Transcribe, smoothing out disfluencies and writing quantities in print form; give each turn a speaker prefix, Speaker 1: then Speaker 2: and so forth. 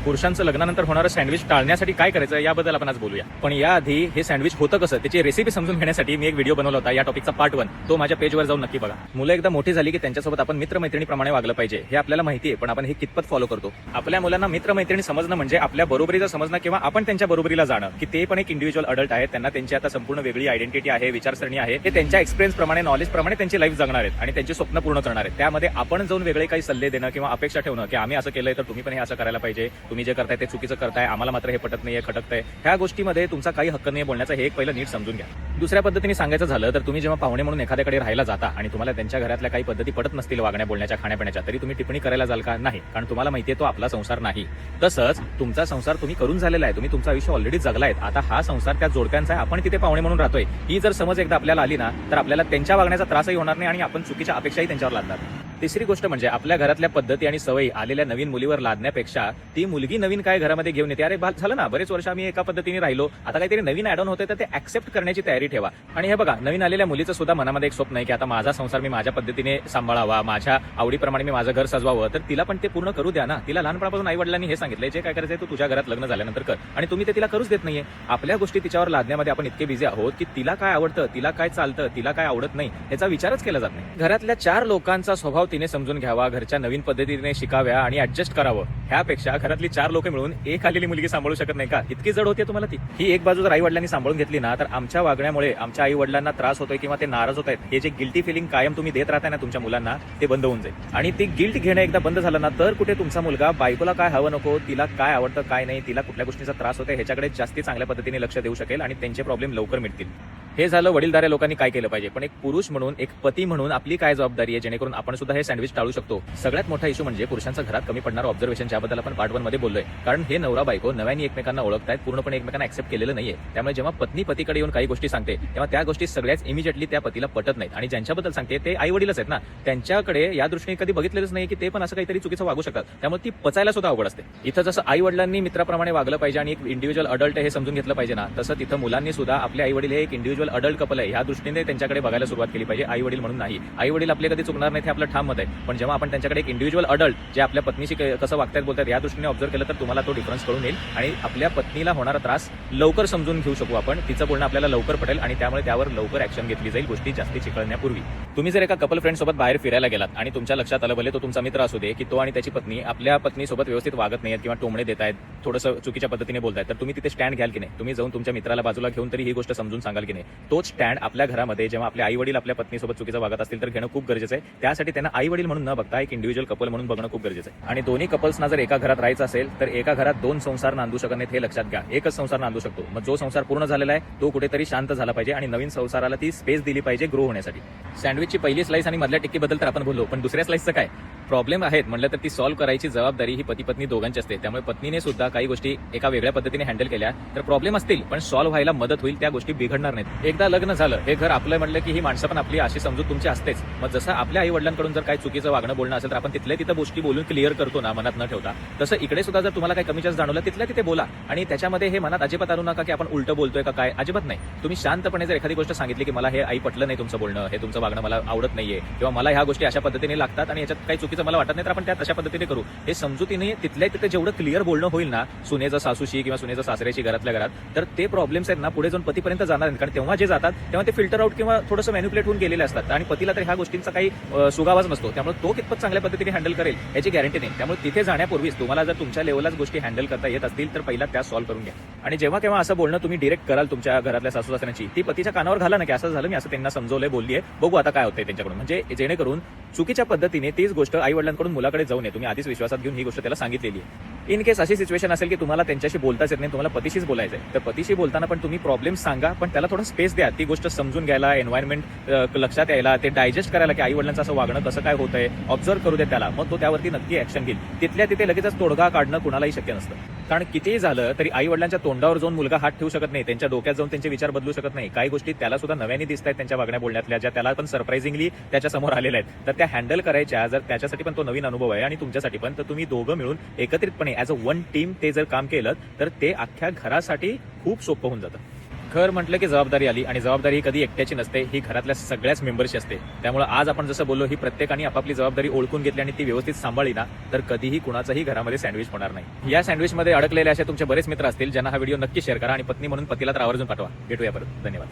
Speaker 1: पुरुषांचं लग्नानंतर होणारं सँडविच टाळण्यासाठी काय करायचं याबद्दल आपण आज बोलूया. पण याआधी हे सँडविच होतं कसं त्याची रेसिपी समजून घेण्यासाठी मी एक व्हिडिओ बनवला होता या टॉपिकचा पार्ट 1. तो माझ्या पेजवर जाऊन नक्की बघा. मुलं एकदा मोठी झाली की त्यांच्यासोबत आपण मित्रमैत्रिणीप्रमाणे वागलं पाहिजे हे आपल्याला माहिती आहे, पण आपण हे कितपत फॉलो करतो? आपल्या मुलांना मित्रमैत्रिणी समजणं म्हणजे आपल्या बरोबरीचं समजणं किंवा आपण त्यांच्या बरोबरीला जाणं की ते पण एक इंडिव्हिज्युअल अडल्ट आहेत, त्यांना त्यांची आता संपूर्ण वेगळी आयडेंटिटी आहे, विचारसरणी आहे, ते त्यांच्या एक्सपिरियन्स प्रमाणे नॉलेज प्रमाणे त्यांची लाईफ जगणार आहेत आणि त्यांची स्वप्न पूर्ण करणार आहेत. त्यामध्ये आपण जाऊन वेगळे काही सल्ले देणं किंवा अपेक्षा ठेवणं की आम्ही असं केलंय तर तुम्ही पण हे असं करायला पाहिजे, तुम्ही जे करताय ते चुकीचं करताय, आम्हाला मात्र हे पटत नाहीये, खटकतंय, ह्या गोष्टीमध्ये तुमचा काही हक्क नाही बोलण्याचा हे एक पहिलं नीट समजून घ्या. दुसऱ्या पद्धतीने सांगायचं झालं तर तुम्ही जेव्हा पाहुणे म्हणून एखाद्याकडे राहायला जाता आणि तुम्हाला त्यांच्या घरातल्या काही पद्धती पटत नसतील वागण्या बोलण्याच्या खाण्यापिण्याच्या, तरी तुम्ही टिप्पणी करायला जाल का? नाही, कारण तुम्हाला माहितीये तो आपला संसार नाही. तसंच तुमचा संसार तुम्ही करून झालेला आहे, तुम्ही तुमचं आयुष्य ऑलरेडी जगलाय, आता हा संसार त्या जोडप्यांचा आहे, आपण तिथे पाहुणे म्हणून राहतोय, ही जर समज एकदा आपल्याला आली ना तर आपल्याला त्यांच्या वागण्याचा त्रासही होणार नाही आणि आपण चुकीच्या अपेक्षाही त्यांच्यावर लादणार. तिसरी गोष्ट म्हणजे आपल्या घरातल्या पद्धती आणि सवयी आलेल्या नवीन मुलीवर लादण्यापेक्षा ती मुलगी नवीन काय घरामध्ये घेऊन येते, अरे झालं ना बरेच वर्ष आम्ही एका पद्धतीने राहिलो, आता काहीतरी नवीन ऍड ऑन होते तर ते ऍक्सेप्ट करण्याची तयारी ठेवा. आणि हे बघा, नवीन आलेल्या मुलीचं सुद्धा मनामध्ये एक स्वप्न आहे की आता माझा संसार मी माझ्या पद्धतीने सांभाळावा, माझ्या आवडीप्रमाणे मी माझं घर सजवावं, तर तिला पण ते पूर्ण करू द्या ना. तिला लहानपणापासून आई वडिलांनी हे सांगितलंय जे काय करायचंय तू तुझ्या घरात लग्न झाल्यानंतर कर, आणि तुम्ही ते तिला करूच देत नाहीये. आपल्या गोष्टी तिच्यावर लादण्यामध्ये आपण इतके बिझी आहोत की तिला काय आवडतं, तिला काय चालतं, तिला काय आवडत नाही याचा विचारच केला जात नाही. घरातल्या 4 लोकांचा स्वभाव तिने समजून घ्यावा, घरच्या नवीन पद्धतीने शिकाव्या आणि ऍडजस्ट करावं, ह्यापेक्षा घरातली 4 लोक मिळून एक आलेली मुलगी सांभाळू शकत नाही का? इतकी जड होते तुम्हाला ती. ही एक बाजू जर आई वडिलांनी सांभाळून घेतली ना तर आमच्या वागण्यामुळे आमच्या आई वडिलांना त्रास होतोय किंवा ते नाराज होत आहेत, हे जे गिल्टी फिलिंग कायम तुम्ही देत राहताय ना तुमच्या मुलांना, ते बंद होऊन जाईल. आणि ते गिल्ट घेणं एकदा बंद झालं ना तर कुठे तुमचा मुलगा बायकोला काय हवं नको, तिला काय आवडतं काय नाही, तिला कुठल्या गोष्टीचा त्रास होतोय ह्याच्याकडे जास्ती चांगल्या पद्धतीने लक्ष देऊ शकेल आणि त्यांचे प्रॉब्लेम लवकर मिटतील. हे झालं वडीलधाऱ्या लोकांनी काय केलं पाहिजे, पण एक पुरुष म्हणून, एक पती म्हणून आपली काय जबाबदारी आहे जेणेकरून आपण सुद्धा हे सँडविच टाळू शकतो. सगळ्यात मोठा इश्यू म्हणजे पुरुषांचं घरात कमी पडणारं ऑब्झर्वेशन, ज्याबद्दल आपण पार्ट 1 मध्ये बोललोय. कारण हे नवरा बायको नव्याने एकमेकांना ओळखतायत, पूर्णपणे एकमेकांना ऍक्सेप्ट केलेलं नाहीये. त्यामुळे जेव्हा पत्नी पतीकडे येऊन काही गोष्टी सांगते तेव्हा त्या गोष्टी सगळ्याच इमिजिएटली त्या पतीला पटत नाहीत आणि ज्यांच्याबद्दल सांगते ते आई वडीलच आहेत ना, त्यांच्याकडे या दृष्टीने कधी बघितलेलंच नाही की ते पण असं काहीतरी चुकीचं वागू शकतात. त्यामुळे ती पचायला सुद्धा अवघड असते. इथं जसं आई वडिलांनी मित्राप्रमाणे वागलं पाहिजे आणि एक इंडिव्हिज्युअल अडल्ट हे समजून घेतलं पाहिजे ना, तसं तिथं मुलांनी सुद्धा आपले आई वडील हे एक इंडिव्हिज्युअल अडल्ट कपल आहे ह्या दृष्टीने त्यांच्याकडे बघायला सुरुवात केली पाहिजे, आई वडील म्हणून नाही. आई वडील आपले कधी चुकणार नाही हे आपलं ठाम मत आहे, पण जेव्हा आपण त्यांच्याकडे एक इंडिव्हिज्युअल अडल्ट जे आपल्या पत्नीशी कसं वागतात बोलतात या दृष्टीने ऑब्झर्व केलं तर तुम्हाला तो डिफरन्स कळून येईल आणि आपल्या पत्नीला होणारा त्रास लवकर समजून घेऊ शकू आपण, तिचं बोलणं आपल्याला लवकर पटेल आणि त्यामुळे त्यावर लवकर ऍक्शन घेतली जाईल गोष्टी जास्ती चिकळण्यापूर्वी. तुम्ही जर एका कपल फ्रेंड सोबत बाहेर फिरायला गेलात आणि तुमच्या लक्षात आलं, भले तो तुमचा मित्र असू दे, की तो आणि त्याची पत्नी आपल्या पत्नीसोबत व्यवस्थित वागत नाहीत किंवा टोमणे देत आहेत, थोडंसं चुकीच्या पद्धतीने बोलतायत, तर तुम्ही तिथे स्टँड घ्याल की नाही? तुम्ही जाऊन तुमच्या मित्राला बाजूला घेऊन तरी ही गोष्ट समजून सांगाल की नाही? तोच स्टँड आपल्या घरामध्ये जेव्हा आपले आई वडील आपल्या पत्नीसोबत चुकीचं वागत असतील तर घेणं खूप गरजेचं आहे. त्यासाठी त्यांना आई वडील म्हणून न बघता एक इंडिव्हिज्युअल कपल म्हणून बघणं खूप गरजेचं आहे. आणि दोन्ही कपल्सना जर एका घरात राहायचं असेल तर एका घरात 2 संसार नांदू शकत नाहीत हे लक्षात घ्या. एकच संसार नांदू शकतो. मग जो संसार पूर्ण झालेला आहे तो कुठेतरी शांत झाला पाहिजे आणि नवीन संसाराला ती स्पेस दिली पाहिजे ग्रो होण्यासाठी. सँडविचची पहिली स्लाइस आणि मधल्या टिक्कीबद्दल तर आपण बोललो, पण दुसऱ्या स्लाइसचं काय? प्रॉब्लेम आहेत म्हटलं तर ती सॉल्व्ह करायची जबाबदारी ही पती पत्नी दोघांची असते. त्यामुळे पत्नीने सुद्धा काही गोष्टी एका वेगळ्या पद्धतीने हँडल केल्या तर प्रॉब्लेम असतील पण सॉल्व्ह व्हायला मदत होईल, त्या गोष्टी बिघडणार नाहीत. एकदा लग्न झालं, हे घर आपलं म्हटलं की ही माणसं पण आपली अशी समजूत तुमची असतेच. मग जसं आपल्या आई वडिलांकडून जर काही चुकीचं वागणं बोलणं असेल तर आपण तिथल्या तिथं गोष्टी बोलून क्लिअर करतो ना मनात न ठेवता, तसं इकडे सुद्धा जर तुम्हाला काही कमी जास्त जाणवलं तिथल्या तिथे बोला आणि त्याच्यामध्ये हे मनात अजिबात आणू नका की आपण उलटं बोलतोय का काय, अजिबात नाही. तुम्ही शांतपणे जर एखादी गोष्ट सांगितली की मला हे आई पटलं नाही तुमचं बोलणं, हे तुमचं वागणं मला आवडत नाहीये किंवा मला ह्या गोष्टी अशा पद्धतीने लागतात आणि याच्यात काही चुकीचं मला वाटत नाही, तर आपण तशा पद्धतीने करू, हे समजुतीने तिथल्या तिथे जेवढं क्लिअर बोलणं होईल ना सुनेचं सासूशी किंवा सुनेचं सासऱ्याशी घरातल्या घरात, तर ते प्रॉब्लेम्स आहेत ना पुढे जाऊन पतीपर्यंत जाणार नाही. कारण तेव्हा जे जातात तेव्हा ते फिल्टर आउट किंवा थोडंसं मॅन्युप्युलेट होऊन गेलेले असतात आणि पतीला तर ह्या गोष्टींचा काही सुगावाच नसतो. त्यामुळे तो कितपत चांगल्या पद्धतीने हँडल करेल याची गॅरंटी नाही. त्यामुळे तिथे जाण्यापूर्वीच तुम्हाला जर तुमच्या लेवललाच गोष्टी हँडल करता येत असतील तर पहिला त्या सॉल्व्ह करून घ्या. आणि जेव्हा केव्हा असं बोलणं तुम्ही डिरेक्ट कराल तुमच्या घरातल्या सासू सासऱ्यांची, ती पतीच्या कानावर घाला ना की असं झालं, मी असं त्यांना समजवलंय, बोललीये, बघू आता काय होतंय त्यांच्याकडून, म्हणजे जेणेकरून चुकीच्या पद्धतीने तीच गोष्ट आई वडिलांकडून मुलाकडे जाऊ नये. तुम्ही आधीच विश्वासात घेऊन ही गोष्ट त्याला सांगितलेली आहे. इन केस अशी सिच्युएशन असेल की तुम्हाला त्यांच्याशी बोलताच येत नाही, तुम्हाला पतीशीच बोलायचं आहे, तर पतीशी बोलताना पण तुम्ही प्रॉब्लेम सांगा, पण त्याला थोडं स्पेस द्या ती गोष्ट समजून घ्यायला, एन्व्हायरमेंट लक्षात यायला, ते डायजेस्ट करायला की आई वडिलांचं असं वागणं कसं काय होतंय, ऑब्झर्व करू दे त्याला, मग तो त्यावरती नक्की ऍक्शन घेईल. तिथल्या तिथे लगेचच तोडगा काढणं कुणालाही शक्य नसतं. कारण कितीही झालं तरी आई वडिलांच्या तोंडावर जाऊन मुलगा हात ठेवू शकत नाही, त्यांच्या डोक्यात जाऊन त्यांचे विचार बदलू शकत नाही. काही गोष्टी त्याला सुद्धा नव्याने दिसत आहेत त्यांच्या वागण्या बोलण्यातल्या, ज्या त्याला पण सरप्राइझिंगली त्याच्या समोर आलेल्या आहेत, तर त्या हँडल करायच्या. जर त्याच्यासाठी पण तो नवीन अनुभव आहे आणि तुमच्यासाठी पण, तर तुम्ही दोघं मिळून एकत्रितपणे ऍज अ वन टीम ते जर काम केलं तर ते अख्ख्या घरासाठी खूप सोपं होऊन जातं. घर म्हटलं की जबाबदारी आली आणि जबाबदारी ही कधी एकट्याची नसते, ही घरातल्या सगळ्याच मेंबरची असते. त्यामुळे आज आपण जसं बोललो, ही प्रत्येकाने आपापली जबाबदारी ओळखून घेतली आणि ती व्यवस्थित सांभाळली ना, तर कधीही कुणाचाही घरामध्ये सँडविच होणार नाही. या सँडविचमध्ये अडकलेले असे तुमचे बरेच मित्र असतील, ज्यांना हा व्हिडिओ नक्की शेअर करा आणि पत्नी म्हणून पतीला तर आवर्जून पाठवा. भेटूया परत. धन्यवाद.